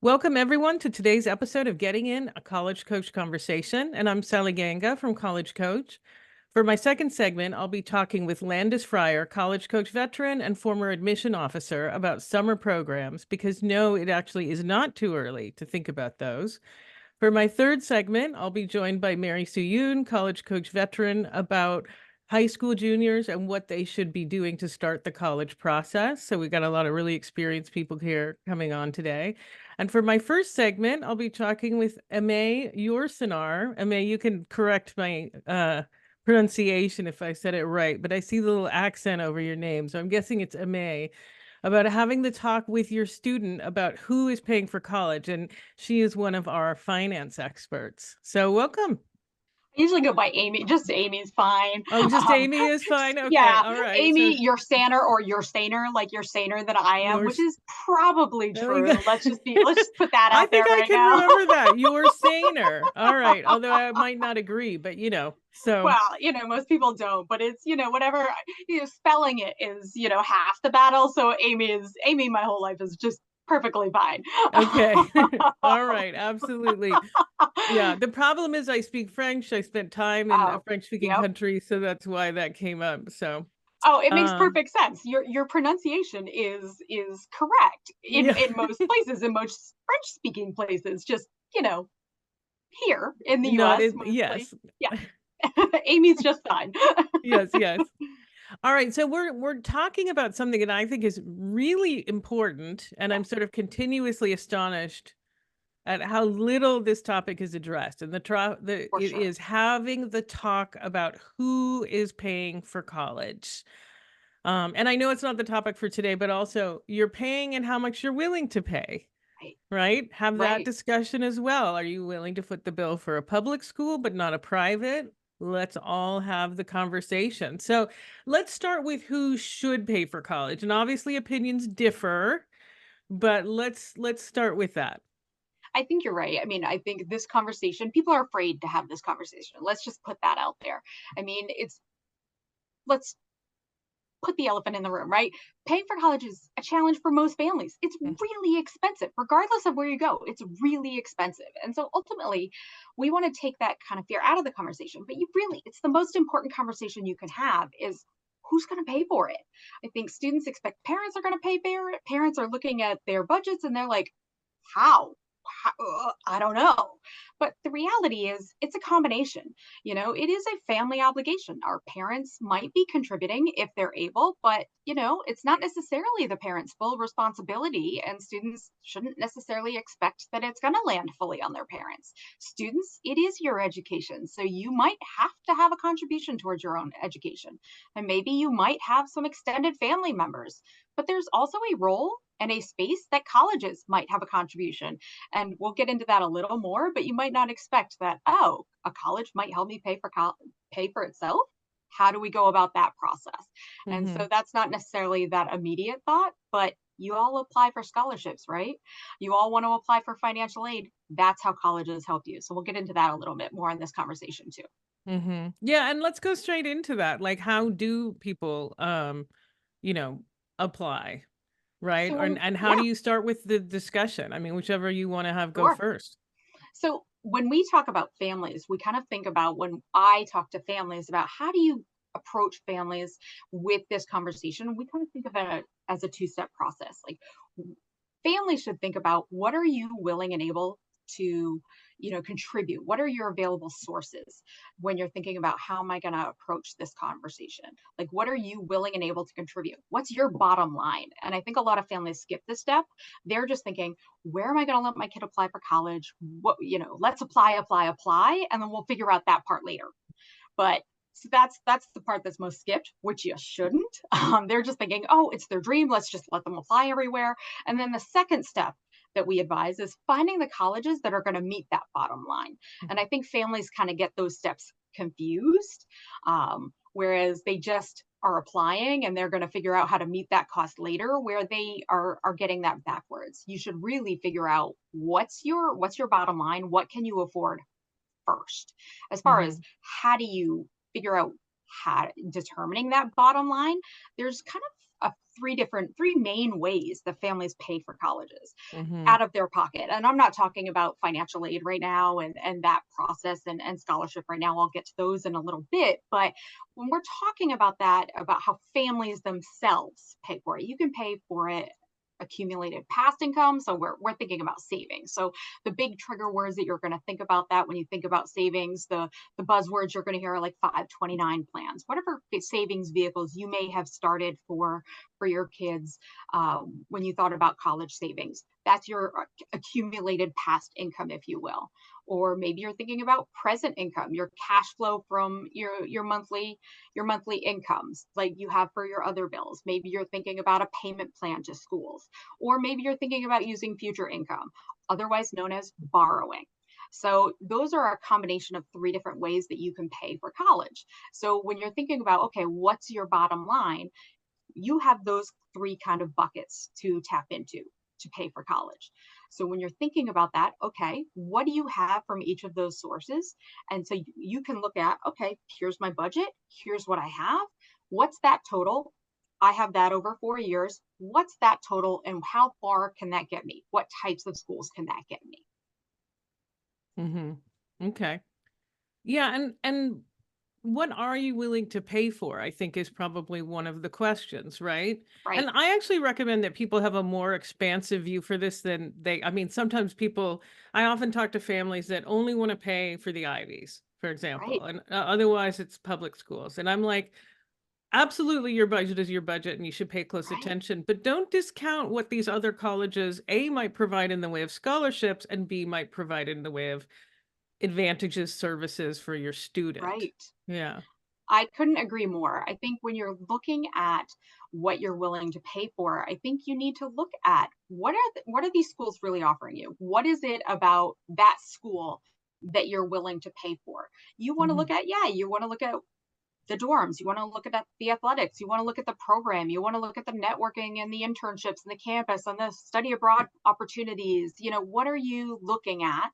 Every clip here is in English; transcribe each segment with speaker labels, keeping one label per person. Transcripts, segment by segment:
Speaker 1: Welcome, everyone, to today's episode of Getting In, a College Coach Conversation. And I'm Sally Ganga from College Coach. For my second segment, I'll be talking with Landis Fryer, College Coach veteran and former admission officer, about summer programs, because no, it actually is not too early to think about those. For my third segment, I'll be joined by Mary Sue Yoon, College Coach veteran, about high school juniors and what they should be doing to start the college process. So we got a lot of really experienced people here coming on today. And for my first segment, I'll be talking with Aimee Yorsaner. Aimee, you can correct my pronunciation if I said it right, but I see the little accent over your name, so I'm guessing it's Aimee, about having the talk with your student about who is paying for college. And she is one of our finance experts. So welcome.
Speaker 2: I usually go by Aimee. Just Aimee's fine.
Speaker 1: Oh, just
Speaker 2: Um,
Speaker 1: Aimee is fine. Okay.
Speaker 2: yeah,
Speaker 1: All right. So
Speaker 2: Aimee Yorsaner or Yorsaner, like you're saner than I am, which
Speaker 1: yours.
Speaker 2: is probably
Speaker 1: There we go.
Speaker 2: true. Let's just put that
Speaker 1: I
Speaker 2: out there
Speaker 1: think I
Speaker 2: right
Speaker 1: can
Speaker 2: now.
Speaker 1: remember that. You're saner. All right. Although I might not agree, but so
Speaker 2: Well, most people don't, but it's whatever. Spelling it is half the battle. So Aimee. My whole life is just perfectly fine.
Speaker 1: okay. All right. Absolutely. Yeah. The problem is I speak French. I spent time in a
Speaker 2: Oh,
Speaker 1: French speaking
Speaker 2: yep.
Speaker 1: country, so that's why that came up. So
Speaker 2: Oh, it makes
Speaker 1: um
Speaker 2: perfect sense. Your pronunciation is correct in
Speaker 1: yeah.
Speaker 2: in most places, in most French speaking places. Just here in the
Speaker 1: Not
Speaker 2: U.S.
Speaker 1: in
Speaker 2: mostly.
Speaker 1: yes.
Speaker 2: Yeah, Aimee's just fine.
Speaker 1: Yes, yes. All right, so we're talking about something that I think is really important, and
Speaker 2: Yeah,
Speaker 1: I'm sort of continuously astonished at how little this topic is addressed. And
Speaker 2: for
Speaker 1: it
Speaker 2: sure.
Speaker 1: is having the talk about who is paying for college. And I know it's not the topic for today, but also you're paying and how much you're willing to pay,
Speaker 2: Right,
Speaker 1: right? Have that
Speaker 2: right.
Speaker 1: discussion as well. Are you willing to foot the bill for a public school, but not a private? Let's all have the conversation. So let's start with who should pay for college. And obviously opinions differ, but let's start with that.
Speaker 2: I think you're right. I mean, I think this conversation, people are afraid to have this conversation. Let's just put that out there. I mean, let's put the elephant in the room, right? Paying for college is a challenge for most families. It's
Speaker 1: Mm.
Speaker 2: really expensive, regardless of where you go. It's really expensive. And so ultimately, we want to take that kind of fear out of the conversation. But it's the most important conversation you can have is who's going to pay for it? I think students expect parents are going to pay for it. Parents are looking at their budgets and they're like, how? I don't know. But the reality is, it's a combination. It is a family obligation. Our parents might be contributing if they're able, but, it's not necessarily the parents' full responsibility, and students shouldn't necessarily expect that it's going to land fully on their parents. Students, it is your education. So you might have to have a contribution towards your own education. And maybe you might have some extended family members, but there's also a role and a space that colleges might have a contribution, and we'll get into that a little more, but you might not expect that, oh, a college might help me pay for itself. How do we go about that process? And so
Speaker 1: Mhm.
Speaker 2: that's not necessarily that immediate thought, but you all apply for scholarships, right? You all want to apply for financial aid. That's how colleges help you. So we'll get into that a little bit more in this conversation too.
Speaker 1: Mhm. Yeah, and let's go straight into that. Like how do people you know, apply, right? Or
Speaker 2: So
Speaker 1: and how do
Speaker 2: yeah,
Speaker 1: you start with the discussion? I mean, whichever you want to have go
Speaker 2: sure.
Speaker 1: first.
Speaker 2: So when we talk about families, we kind of think about, when I talk to families about how do you approach families with this conversation, we kind of think of it as a two-step process. Like, families should think about, what are you willing and able to contribute? What are your available sources when you're thinking about, how am I going to approach this conversation? Like, what are you willing and able to contribute? What's your bottom line? And I think a lot of families skip this step. They're just thinking, where am I going to let my kid apply for college? What, let's apply, and then we'll figure out that part later. But so that's the part that's most skipped, which you shouldn't. They're just thinking, oh, it's their dream. Let's just let them apply everywhere. And then the second step that we advise is finding the colleges that are going to meet that bottom line. And I think families kind of get those steps confused, whereas they just are applying and they're going to figure out how to meet that cost later, where they are getting that backwards. You should really figure out, what's your bottom line, what can you afford first, as far as
Speaker 1: Mhm.
Speaker 2: how do you figure out how determining that bottom line. There's kind of three main ways that families pay for colleges
Speaker 1: Mm-hmm.
Speaker 2: out of their pocket. And I'm not talking about financial aid right now and that process and scholarship right now. I'll get to those in a little bit. But when we're talking about that, about how families themselves pay for it, you can pay for it accumulated past income. So we're thinking about savings. So the big trigger words that you're going to think about that when you think about savings, the buzzwords you're going to hear are like 529 plans, whatever savings vehicles you may have started for your kids when you thought about college savings. That's your accumulated past income, if you will. Or maybe you're thinking about present income, your cash flow from your monthly incomes like you have for your other bills. Maybe you're thinking about a payment plan to schools, or maybe you're thinking about using future income, otherwise known as borrowing. So those are a combination of three different ways that you can pay for college. So when you're thinking about, okay, what's your bottom line? You have those three kind of buckets to tap into to pay for college. So when you're thinking about that, okay, what do you have from each of those sources? And so you can look at, okay, here's my budget, here's what I have. What's that total? I have that over 4 years. What's that total and how far can that get me? What types of schools can that get me?
Speaker 1: Mm-hmm. Okay. Yeah, and what are you willing to pay for? I think is probably one of the questions, right?
Speaker 2: Right,
Speaker 1: And I actually recommend that people have a more expansive view for this than I mean, sometimes I often talk to families that only want to pay for the Ivies, for example,
Speaker 2: right,
Speaker 1: and otherwise it's public schools. And I'm like, absolutely, your budget is your budget and you should pay close
Speaker 2: right,
Speaker 1: attention, but don't discount what these other colleges, A, might provide in the way of scholarships, and B, might provide in the way of advantages, services for your student.
Speaker 2: right.
Speaker 1: Yeah.
Speaker 2: I couldn't agree more. I think when you're looking at what you're willing to pay for, I think you need to look at what are these schools really offering you? What is it about that school that you're willing to pay for? You want to look
Speaker 1: Mhm.
Speaker 2: at, yeah, you want to look at the dorms, you want to look at the athletics, you want to look at the program, you want to look at the networking and the internships and the campus and the study abroad opportunities. What are you looking at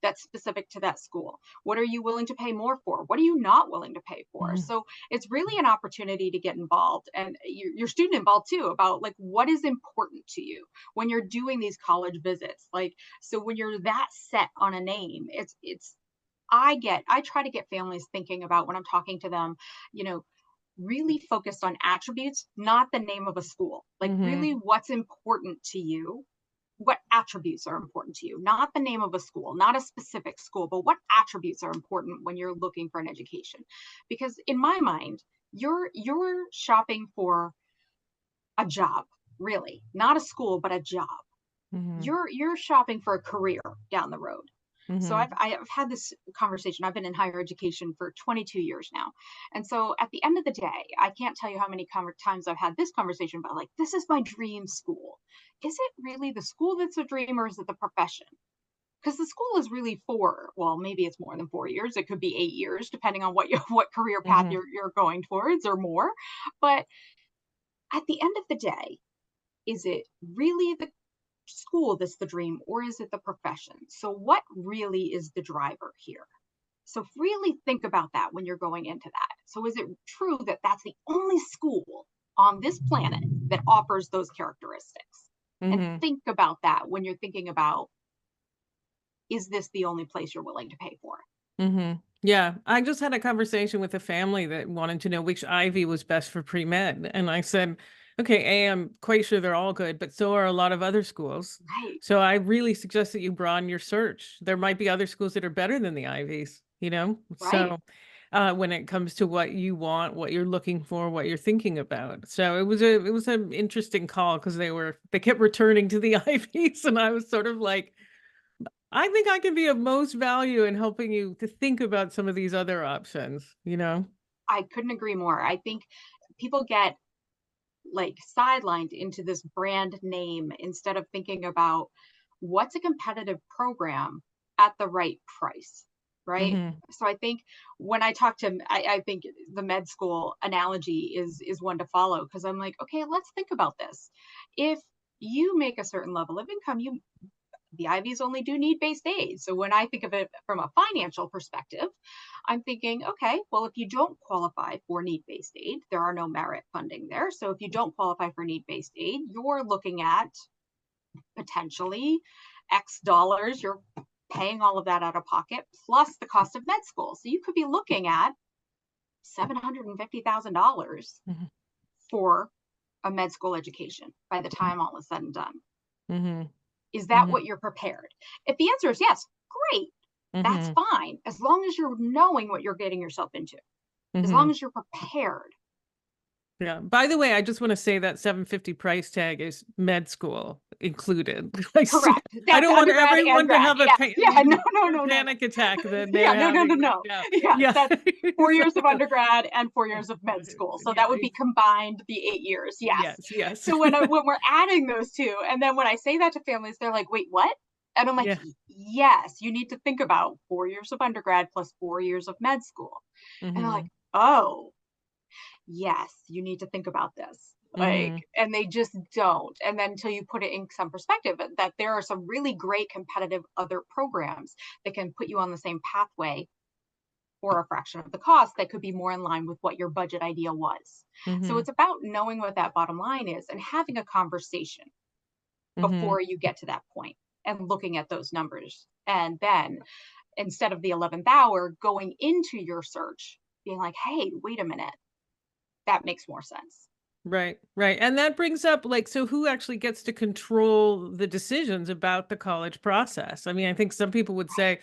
Speaker 2: that's specific to that school? What are you willing to pay more for? What are you not willing to pay for?
Speaker 1: Mhm.
Speaker 2: So it's really an opportunity to get involved and your student involved too, about like what is important to you when you're doing these college visits. Like, so when you're that set on a name, it's I try to get families thinking about when I'm talking to them, you know, really focused on attributes, not the name of a school. Like really
Speaker 1: Mhm.
Speaker 2: what's important to you, what attributes are important to you, not the name of a school, not a specific school, but what attributes are important when you're looking for an education. Because in my mind, you're shopping for a job, really, not a school, but a job.
Speaker 1: Mhm.
Speaker 2: You're shopping for a career down the road. So I've
Speaker 1: Mhm.
Speaker 2: I've had this conversation. I've been in higher education for 22 years now. And so at the end of the day, I can't tell you how many times I've had this conversation about like, this is my dream school. Is it really the school that's a dream or is it the profession? Because the school is really well, maybe it's more than 4 years. It could be 8 years, depending on what career path
Speaker 1: Mhm.
Speaker 2: you're going towards or more. But at the end of the day, is it really the school that's the dream or is it the profession? So what really is the driver here? So really think about that when you're going into that. So is it true that that's the only school on this planet that offers those characteristics? And
Speaker 1: Mhm.
Speaker 2: think about that when you're thinking about, is this the only place you're willing to pay for?
Speaker 1: Mhm. Yeah, I just had a conversation with a family that wanted to know which Ivy was best for pre-med, and I said, "Okay, I'm quite sure they're all good, but so are a lot of other schools.
Speaker 2: Right,
Speaker 1: So I really suggest that you broaden your search. There might be other schools that are better than the Ivies, you know?
Speaker 2: right.
Speaker 1: So, when it comes to what you want, what you're looking for, what you're thinking about." So it was an interesting call because they kept returning to the Ivies, and I was sort of like, I think I can be of most value in helping you to think about some of these other options, you know?
Speaker 2: I couldn't agree more. I think people get like sidelined into this brand name instead of thinking about what's a competitive program at the right price, right?
Speaker 1: Mhm.
Speaker 2: So I think when I talk to, I think the med school analogy is one to follow because I'm like, okay, let's think about this. If you make a certain level of income, the Ivies only do need based aid. So when I think of it from a financial perspective, I'm thinking, okay, well, if you don't qualify for need-based aid, there are no merit funding there. So if you don't qualify for need-based aid, you're looking at potentially X dollars. You're paying all of that out of pocket plus the cost of med school. So you could be looking at $750,000
Speaker 1: Mhm.
Speaker 2: for a med school education by the time all is said and done.
Speaker 1: Mhm.
Speaker 2: Is that
Speaker 1: Mhm.
Speaker 2: what you're prepared? If the answer is yes, great. That's
Speaker 1: Mhm.
Speaker 2: fine. As long as you're knowing what you're getting yourself into, as long
Speaker 1: Mhm.
Speaker 2: as you're prepared.
Speaker 1: Yeah. By the way, I just want to say that 750 price tag is med school included. Like,
Speaker 2: Correct.
Speaker 1: I
Speaker 2: That's
Speaker 1: don't want
Speaker 2: undergrad and
Speaker 1: everyone to
Speaker 2: grad.
Speaker 1: have a
Speaker 2: Yes. Yeah. No, no, no, no, no.
Speaker 1: panic attack that they're
Speaker 2: Yeah. No, no, no,
Speaker 1: having right
Speaker 2: no.
Speaker 1: now.
Speaker 2: Yes.
Speaker 1: Yeah.
Speaker 2: That's 4 years of
Speaker 1: So,
Speaker 2: undergrad and 4 years of med school. So
Speaker 1: yeah.
Speaker 2: that would be combined the 8 years. Yes.
Speaker 1: Yes. Yes.
Speaker 2: So when we're adding those two, and then when I say that to families, they're like, wait, what? And I'm like,
Speaker 1: Yeah.
Speaker 2: Yes, you need to think about 4 years of undergrad plus 4 years of med school." And they're like,
Speaker 1: Mhm.
Speaker 2: "Oh, yes, you need to think about this." Like,
Speaker 1: Mhm.
Speaker 2: and they just don't. And then until you put it in some perspective, that there are some really great competitive other programs that can put you on the same pathway for a fraction of the cost that could be more in line with what your budget idea was. So
Speaker 1: Mhm.
Speaker 2: it's about knowing what that bottom line is and having a conversation
Speaker 1: Mhm.
Speaker 2: before you get to that point and looking at those numbers. And then instead of the 11th hour going into your search, being like, hey, wait a minute, that makes more sense.
Speaker 1: Right, right. And that brings up like, so who actually gets to control the decisions about the college process? I mean, I think some people would say,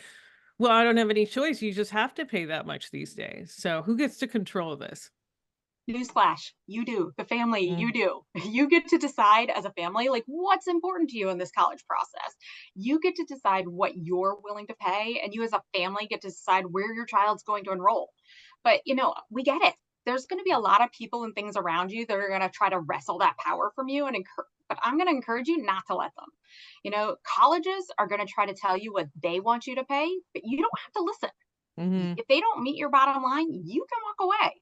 Speaker 1: well, I don't have any choice. You just have to pay that much these days. So who gets to control this?
Speaker 2: Newsflash, you do. The family, you
Speaker 1: Mm,
Speaker 2: do. You get to decide as a family, like what's important to you in this college process. You get to decide what you're willing to pay, and you as a family get to decide where your child's going to enroll. But, we get it. There's going to be a lot of people and things around you that are going to try to wrestle that power from you but I'm going to encourage you not to let them. Colleges are going to try to tell you what they want you to pay, but you don't have to listen.
Speaker 1: mhm,
Speaker 2: If they don't meet your bottom line, you can walk away.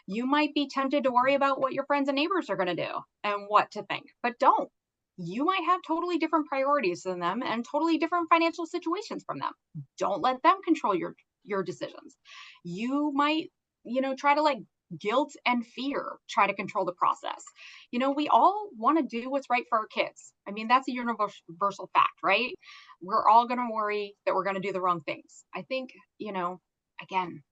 Speaker 2: You might be tempted to worry about what your friends and neighbors are going to do and what to think, but don't. You might have totally different priorities than them and totally different financial situations from them. Don't let them control your decisions. You might, try to like guilt and fear try to control the process. We all want to do what's right for our kids. I mean, that's a universal fact, right? We're all going to worry that we're going to do the wrong things. I think, again,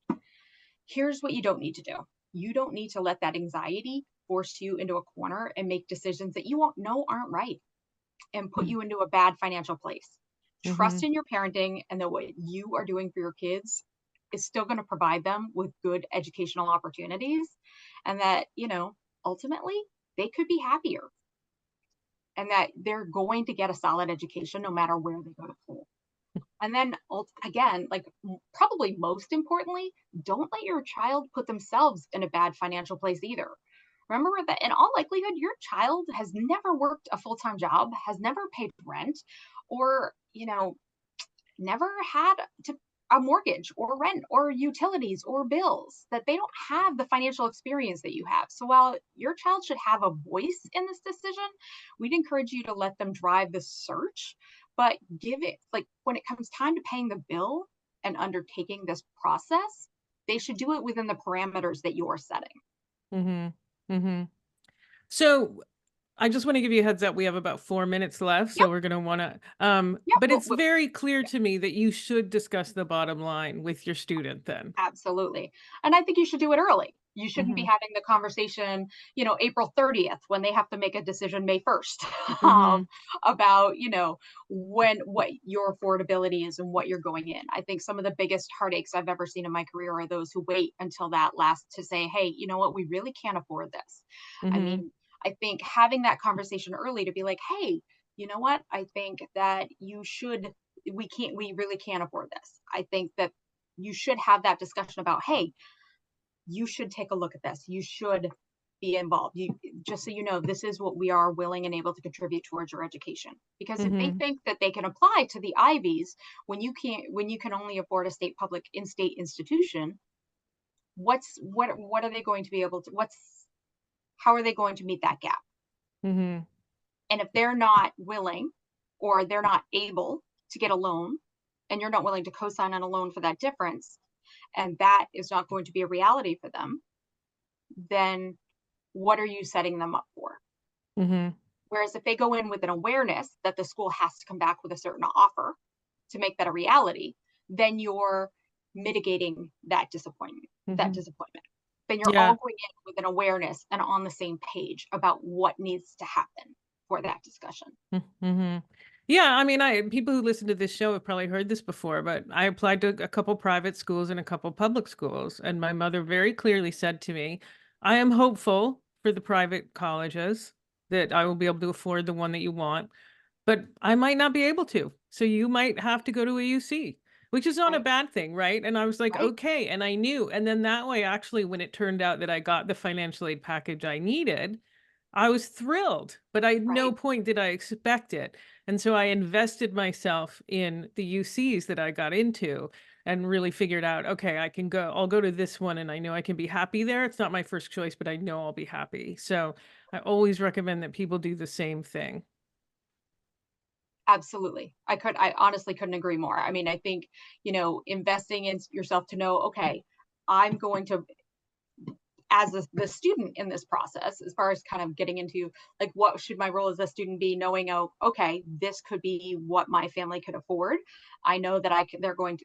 Speaker 2: here's what you don't need to do. You don't need to let that anxiety force you into a corner and make decisions that you won't know aren't right and put
Speaker 1: mm,
Speaker 2: you into a bad financial place. Trust
Speaker 1: mhm,
Speaker 2: in your parenting and that what you are doing for your kids is still going to provide them with good educational opportunities and that, ultimately they could be happier and that they're going to get a solid education no matter where they go to school. And then again, like probably most importantly, don't let your child put themselves in a bad financial place either. Remember that in all likelihood, your child has never worked a full time job, has never paid rent, or, never had to a mortgage or rent or utilities or bills, that they don't have the financial experience that you have. So while your child should have a voice in this decision, we'd encourage you to let them drive the search, but give it like when it comes time to paying the bill and undertaking this process, they should do it within the parameters that you're setting.
Speaker 1: mhm, mhm. So I just want to give you a heads up. We have about 4 minutes left, so
Speaker 2: Yep.
Speaker 1: we're going to want to.
Speaker 2: Yep.
Speaker 1: But
Speaker 2: Well,
Speaker 1: it's very clear to me that you should discuss the bottom line with your student. Then.
Speaker 2: absolutely. And I think you should do it early. You shouldn't be
Speaker 1: Hmm.
Speaker 2: having the conversation, April 30th when they have to make a decision May 1st
Speaker 1: Hmm.
Speaker 2: about, what your affordability is and what you're going in. I think some of the biggest heartaches I've ever seen in my career are those who wait until that last to say, hey, you know what, we really can't afford this. I
Speaker 1: Hmm.
Speaker 2: mean, I think having that conversation early to be like, hey, you know what, I think that we really can't afford this. I think that you should have that discussion about, hey, you should take a look at this. You should be involved. You just so you know, this is what we are willing and able to contribute towards your education. Because if they
Speaker 1: Hmm.
Speaker 2: think that they can apply to the Ivies when you can only afford a state public in-state institution, what are they going to be able to what's how are they going to meet that gap?
Speaker 1: Hmm.
Speaker 2: And if they're not willing or they're not able to get a loan and you're not willing to co-sign on a loan for that difference, and that is not going to be a reality for them, then what are you setting them up for?
Speaker 1: Mhm.
Speaker 2: Whereas if they go in with an awareness that the school has to come back with a certain offer to make that a reality, then you're mitigating that
Speaker 1: Mhm.
Speaker 2: disappointment. Then you're all
Speaker 1: Yeah.
Speaker 2: going in with an awareness and on the same page about what needs to happen for that discussion.
Speaker 1: Mhm. Yeah, I mean, I people who listen to this show have probably heard this before, but I applied to a couple private schools and a couple public schools, and my mother very clearly said to me, "I am hopeful for the private colleges that I will be able to afford the one that you want, but I might not be able to. So you might have to go to a UC," which is not a
Speaker 2: Right,
Speaker 1: bad thing, right? And I was like,
Speaker 2: right,
Speaker 1: "Okay," and I knew. And then that way, actually, when it turned out that I got the financial aid package I needed, I was thrilled, but at no
Speaker 2: right.
Speaker 1: point did I expect it. And so I invested myself in the UCs that I got into and really figured out, okay, I'll go to this one and I know I can be happy there. It's not my first choice, but I know I'll be happy. So I always recommend that people do the same thing.
Speaker 2: Absolutely. I honestly couldn't agree more. I mean, I think, investing in yourself to know, okay, I'm going to, as the student in this process, as far as kind of getting into like what should my role as a student be, knowing, oh, okay, this could be what my family could afford. I know that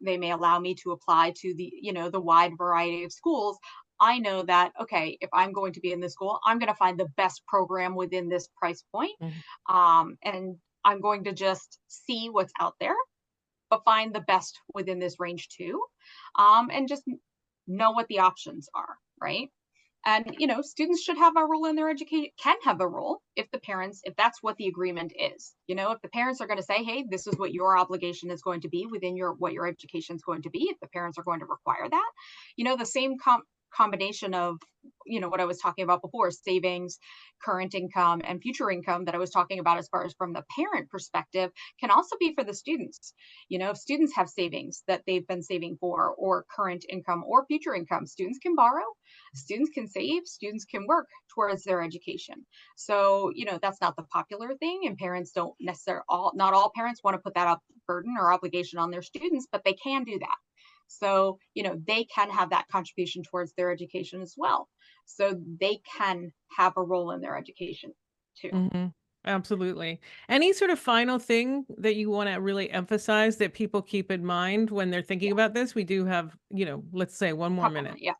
Speaker 2: they may allow me to apply to the wide variety of schools. I know that, okay, if I'm going to be in this school, I'm going to find the best program within this price point.
Speaker 1: Mhm.
Speaker 2: And I'm going to just see what's out there, but find the best within this range too. And just know what the options are, right? And students should have a role in their education, can have a role if that's what the agreement is. If the parents are going to say, hey, this is what your obligation is going to be within your what your education is going to be, if the parents are going to require that, the same combination of what I was talking about before, savings, current income, and future income that I was talking about as far as from the parent perspective, can also be for the students. If students have savings that they've been saving for, or current income or future income, students can borrow, students can save, students can work towards their education. So that's not the popular thing, and parents don't necessarily all not all parents want to put that up burden or obligation on their students, but they can do that. So they can have that contribution towards their education as well, so they can have a role in their education too.
Speaker 1: Mhm. Absolutely. Any sort of final thing that you wanna really emphasize that people keep in mind when they're thinking about this? We do have, let's say 1 more
Speaker 2: Couple
Speaker 1: minute.
Speaker 2: minutes, yeah.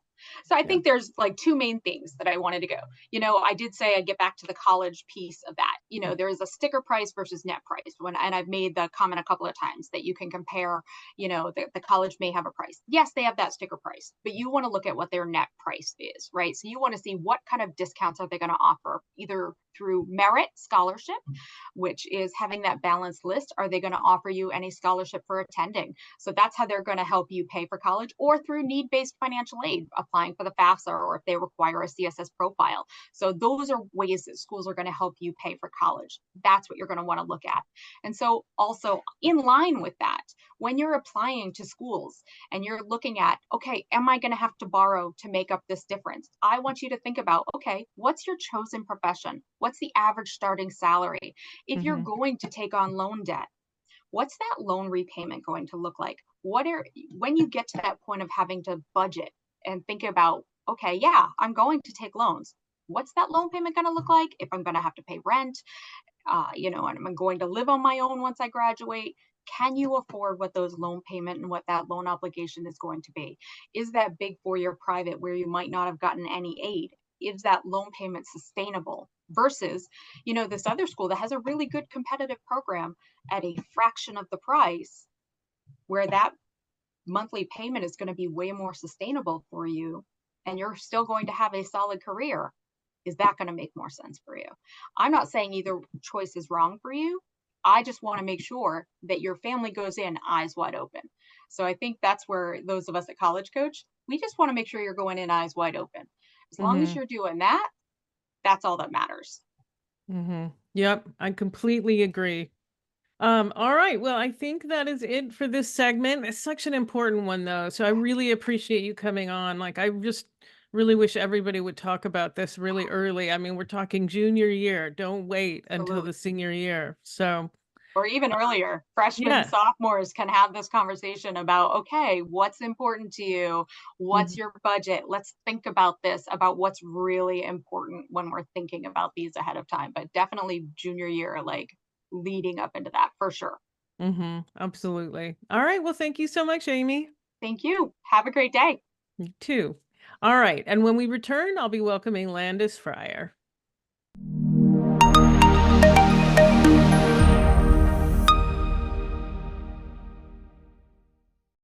Speaker 2: So I
Speaker 1: Yeah.
Speaker 2: think there's like two main things that I wanted to go. I did say I'd get back to the college piece of that. There is a sticker price versus net price. And I've made the comment a couple of times that you can compare, the college may have a price. Yes, they have that sticker price, but you want to look at what their net price is, right? So you want to see what kind of discounts are they going to offer, either through merit scholarship, which is having that balanced list. Are they going to offer you any scholarship for attending? So that's how they're going to help you pay for college, or through need based financial aid, applying for the FAFSA, or if they require a CSS profile. So those are ways that schools are going to help you pay for college. That's what you're going to want to look at. And so, also in line with that, when you're applying to schools and you're looking at, okay, am I going to have to borrow to make up this difference? I want you to think about, okay, what's your chosen profession? What's the average starting salary? If you're
Speaker 1: Mhm.
Speaker 2: going to take on loan debt, what's that loan repayment going to look like? When you get to that point of having to budget and think about, okay, yeah, I'm going to take loans. What's that loan payment going to look like? If I'm going to have to pay rent, and I'm going to live on my own once I graduate. Can you afford what those loan payment and what that loan obligation is going to be? Is that big 4-year private where you might not have gotten any aid? Is that loan payment sustainable versus, this other school that has a really good competitive program at a fraction of the price, where that monthly payment is going to be way more sustainable for you, and you're still going to have a solid career? Is that going to make more sense for you? I'm not saying either choice is wrong for you. I just want to make sure that your family goes in eyes wide open. So I think that's where those of us at College Coach, we just want to make sure you're going in eyes wide open. As long as
Speaker 1: Mhm.
Speaker 2: you're doing that, that's all that matters.
Speaker 1: Mhm. Yep, I completely agree. All right. Well, I think that is it for this segment. It's such an important one, though. So I really appreciate you coming on. Like, I just really wish everybody would talk about this really early. I mean, we're talking junior year. Don't wait until
Speaker 2: Absolutely.
Speaker 1: the senior year. So,
Speaker 2: or even earlier, freshmen,
Speaker 1: Yeah.
Speaker 2: sophomores can have this conversation about, okay, what's important to you? What's
Speaker 1: Mhm.
Speaker 2: your budget? Let's think about this, about what's really important when we're thinking about these ahead of time. But definitely junior year, like leading up into that for sure.
Speaker 1: Absolutely. All right. Well, thank you so much, Amy.
Speaker 2: Thank you. Have a great day.
Speaker 1: You too. All right. And when we return, I'll be welcoming Landis Fryer.